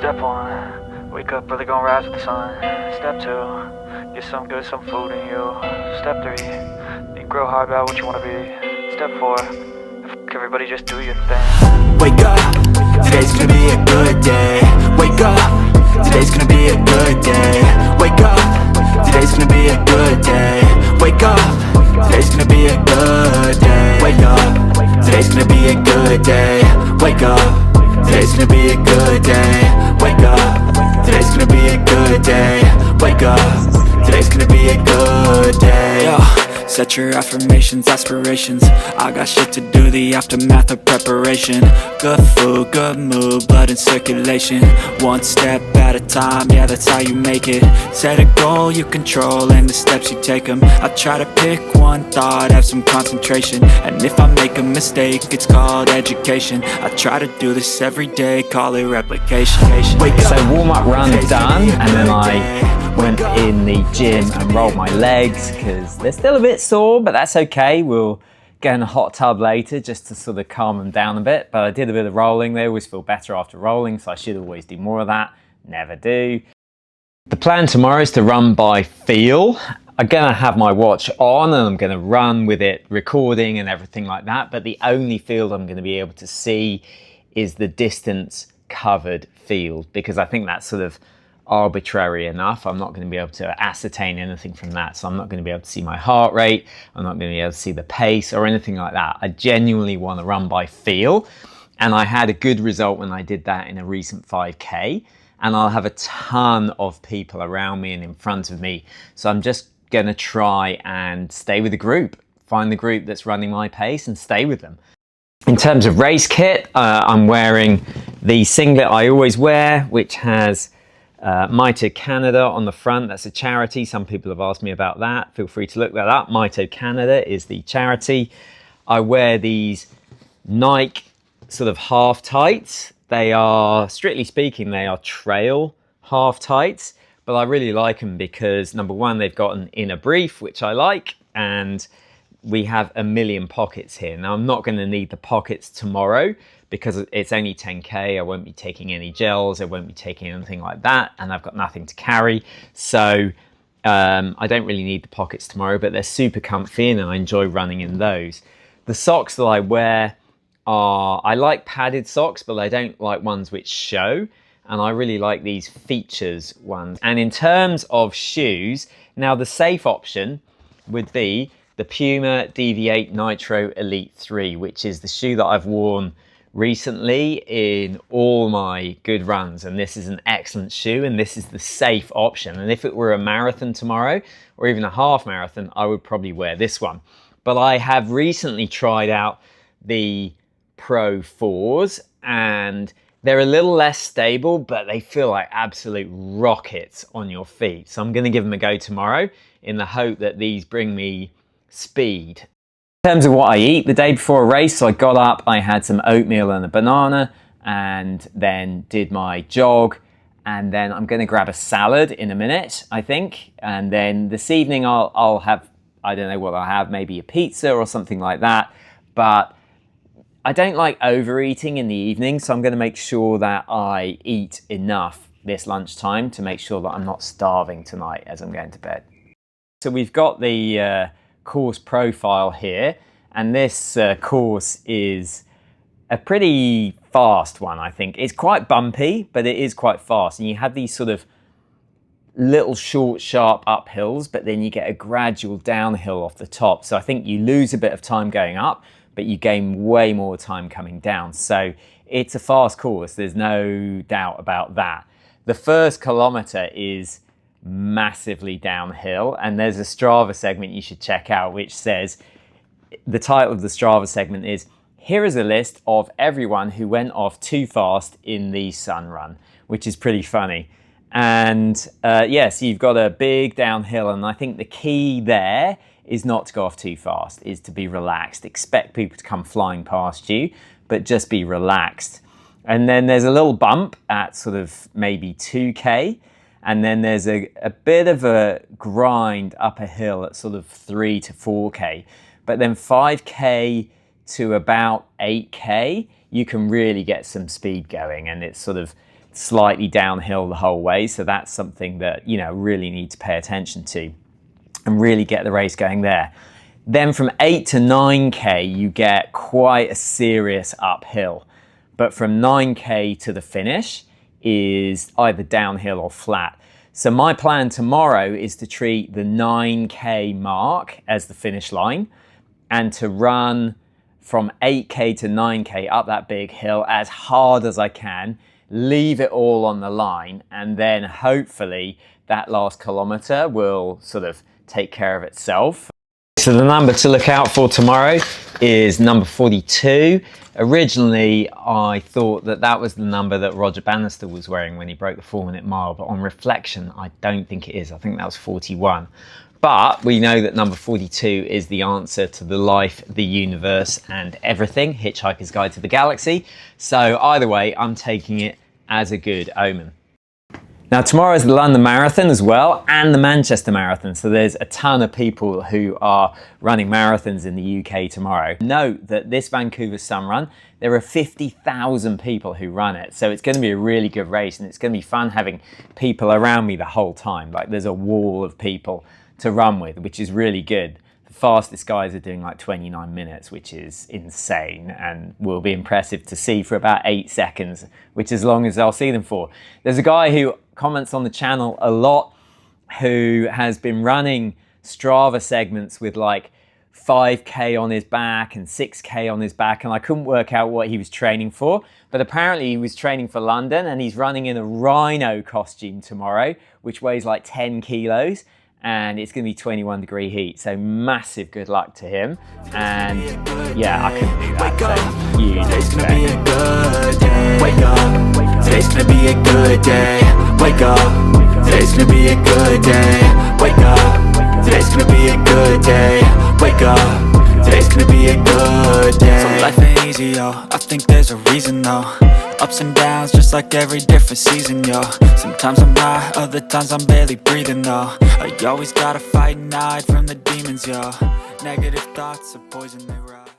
Step 1, wake up early, gonna rise with the sun. Step 2, get some good, some food in you. Step 3, think real hard about what you wanna be. Step 4, everybody just do your thing. Wake up, today's gonna be a good day. Wake up, today's gonna be a good day. Wake up, today's gonna be a good day. Wake up, today's gonna be a good day. Wake up, today's gonna be a good day. Wake up, today's gonna be a good day. Wake up, today's gonna be a good day. Wake up, today's gonna be a good day. Yo, set your affirmations, aspirations. I got shit to do, the aftermath of preparation. Good food, good mood, blood in circulation. One step at a time, yeah, that's how you make it. Set a goal you control and the steps you take them. I try to pick one thought, have some concentration. And if I make a mistake, it's called education. I try to do this every day, call it replication. So warm-up run done, and then I went in the gym and rolled my legs because they're still a bit sore, but that's okay. We'll get in a hot tub later just to sort of calm them down a bit. But I did a bit of rolling. They always feel better after rolling, so I should always do more of that. Never do. The plan tomorrow is to run by feel. I'm going to have my watch on and I'm going to run with it recording and everything like that. But the only field I'm going to be able to see is the distance covered field, because I think that's sort of arbitrary enough. I'm not going to be able to ascertain anything from that. So I'm not going to be able to see my heart rate. I'm not going to be able to see the pace or anything like that. I genuinely want to run by feel. And I had a good result when I did that in a recent 5K. And I'll have a ton of people around me and in front of me. So I'm just going to try and stay with the group, find the group that's running my pace and stay with them. In terms of race kit, I'm wearing the singlet I always wear, which has Mito Canada on the front. That's a charity. Some people have asked me about that. Feel free to look that up. Mito Canada is the charity. I wear these Nike sort of half tights. They are, strictly speaking, they are trail half tights, but I really like them because number one, they've got an inner brief, which I like, and we have a million pockets here. Now I'm not going to need the pockets tomorrow because it's only 10K. I won't be taking any gels. I won't be taking anything like that. And I've got nothing to carry. So I don't really need the pockets tomorrow, but they're super comfy and I enjoy running in those. The socks that I wear are, I like padded socks, but I don't like ones which show. And I really like these features ones. And in terms of shoes, now the safe option would be the Puma DV8 Nitro Elite 3, which is the shoe that I've worn recently in all my good runs. And this is an excellent shoe and this is the safe option. And if it were a marathon tomorrow or even a half marathon, I would probably wear this one. But I have recently tried out the Pro 4s and they're a little less stable, but they feel like absolute rockets on your feet. So I'm going to give them a go tomorrow in the hope that these bring me speed. In terms of what I eat the day before a race, so I got up, I had some oatmeal and a banana, and then did my jog, and then I'm going to grab a salad in a minute, I think, and then this evening I'll have, I don't know what I'll have, maybe a pizza or something like that, but I don't like overeating in the evening, so I'm going to make sure that I eat enough this lunchtime to make sure that I'm not starving tonight as I'm going to bed. So we've got the course profile here, and this course is a pretty fast one, I think. It's quite bumpy, but it is quite fast, and you have these sort of little short, sharp uphills, but then you get a gradual downhill off the top. So I think you lose a bit of time going up, but you gain way more time coming down. So it's a fast course, there's no doubt about that. The first kilometer is massively downhill, and there's a Strava segment you should check out which says, the title of the Strava segment is, "Here is a list of everyone who went off too fast in the Sun Run," which is pretty funny. And yes, you've got a big downhill, and I think the key there is not to go off too fast, is to be relaxed. Expect people to come flying past you, but just be relaxed. And then there's a little bump at sort of maybe 2K, and then there's a bit of a grind up a hill at sort of 3 to 4K. But then 5K to about 8K, you can really get some speed going, and it's sort of slightly downhill the whole way. So that's something that, you know, really need to pay attention to and really get the race going there. Then from 8 to 9K, you get quite a serious uphill. But from 9K to the finish is either downhill or flat. So my plan tomorrow is to treat the 9K mark as the finish line and to run from 8K to 9K up that big hill as hard as I can, leave it all on the line, and then hopefully that last kilometer will sort of take care of itself. So the number to look out for tomorrow is number 42. Originally, I thought that that was the number that Roger Bannister was wearing when he broke the 4-minute mile, but on reflection, I don't think it is. I think that was 41. But we know that number 42 is the answer to the life, the universe, and everything, Hitchhiker's Guide to the Galaxy. So either way, I'm taking it as a good omen. Now tomorrow is the London Marathon as well, and the Manchester Marathon. So there's a ton of people who are running marathons in the UK tomorrow. Note that this Vancouver Sun Run, there are 50,000 people who run it. So it's going to be a really good race, and it's going to be fun having people around me the whole time. Like there's a wall of people to run with, which is really good. The fastest guys are doing like 29 minutes, which is insane and will be impressive to see for about 8 seconds, which is as long as I'll see them for. There's a guy who comments on the channel a lot who has been running Strava segments with like 5K on his back and 6K on his back, and I couldn't work out what he was training for, but apparently he was training for London, and he's running in a rhino costume tomorrow, which weighs like 10 kilos. And it's going to be 21-degree heat, so massive good luck to him. And yeah, I couldn't do that, so huge Today's gonna be a respect. good day. Wake up. Today's gonna be a good day. Wake up. Today's gonna be a good day. Wake up. Today's gonna be a good day. Wake up. Today's gonna be a good day. So life ain't easy, yo. I think there's a reason, though. Ups and downs, just like every different season, yo. Sometimes I'm high, other times I'm barely breathing, though. I always gotta fight and hide from the demons, yo. Negative thoughts are poison, they rot.